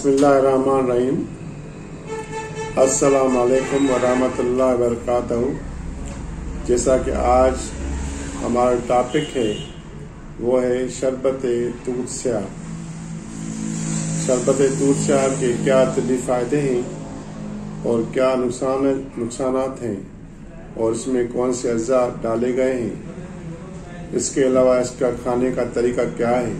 बिस्मिल्लाहिर्रहमानिर्रहीम। अस्सलाम वालेकुम वरहमतुल्लाहि वबरकातुहू। जैसा कि आज हमारा टॉपिक है वो है शरबत तूत स्याह। शरबत तूत स्याह के क्या तिब्बी फ़ायदे हैं और क्या नुकसानात हैं और इसमें कौन से अज्जा डाले गए हैं, इसके अलावा इसका खाने का तरीका क्या है,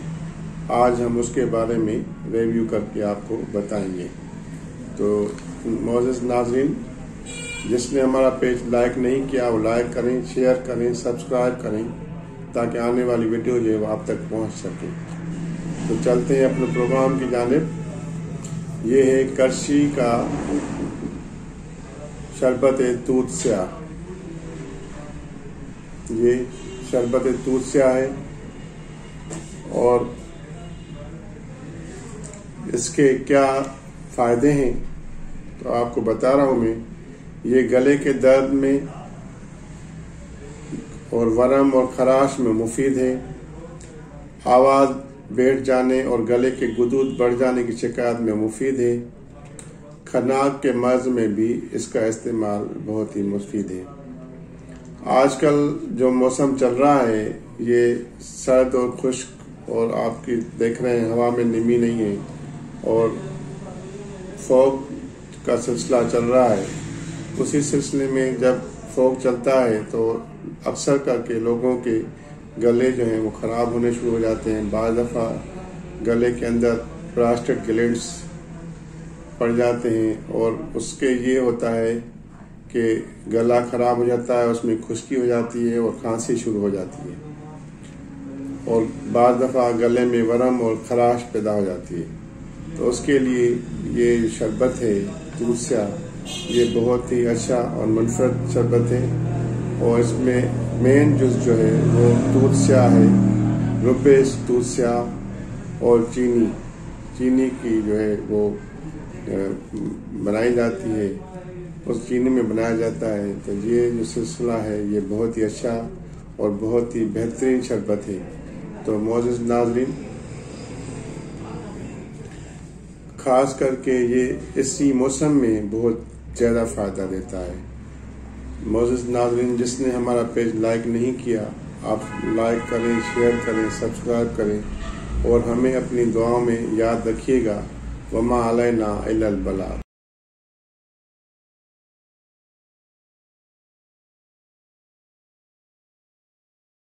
आज हम उसके बारे में रिव्यू करके आपको बताएंगे। तो मोअज़्ज़िज़ नाज़रीन, जिसने हमारा पेज लाइक नहीं किया वो लाइक करें, शेयर करें, सब्सक्राइब करें ताकि आने वाली वीडियो जो है वो आप तक पहुंच सके। तो चलते हैं अपने प्रोग्राम की जानिब। ये है करशी का शरबत तूत स्याह। ये शरबत तूत स्याह है और इसके क्या फ़ायदे हैं तो आपको बता रहा हूँ मैं। ये गले के दर्द में और वरम और खराश में मुफीद है। आवाज़ बैठ जाने और गले के गुदूद बढ़ जाने की शिकायत में मुफीद है। खनाक के मर्ज में भी इसका इस्तेमाल बहुत ही मुफीद है। आजकल जो मौसम चल रहा है ये सर्द और खुश्क, और आपकी देख रहे हैं हवा में नमी नहीं है और फॉग का सिलसिला चल रहा है। उसी सिलसिले में जब फॉग चलता है तो अक्सर करके लोगों के गले जो हैं वो ख़राब होने शुरू हो जाते हैं। बाज़ दफ़ा गले के अंदर प्लास्टिक ग्लैंड्स पड़ जाते हैं और उसके ये होता है कि गला ख़राब हो जाता है, उसमें खुश्की हो जाती है और खांसी शुरू हो जाती है और बाज़ दफ़ा गले में वरम और खराश पैदा हो जाती है। तो उसके लिए ये शरबत है तूत स्याह, ये बहुत ही अच्छा और मुनफरद शरबत है और इसमें मेन जुज़ जो है वो तूत स्याह है, रुपे तूत स्याह और चीनी की जो है वो बनाई जाती है, उस चीनी में बनाया जाता है। तो ये जो सिलसिला है ये बहुत ही अच्छा और बहुत ही बेहतरीन शरबत है। तो मोअज़्ज़िज़ नाज़रीन, खास करके ये इसी मौसम में बहुत ज़्यादा फ़ायदा देता है। मोअज़्ज़िज़ नाज़रीन, जिसने हमारा पेज लाइक नहीं किया आप लाइक करें, शेयर करें, सब्सक्राइब करें और हमें अपनी दुआओं में याद रखिएगा। वमा अलैना इल्लल बलाग।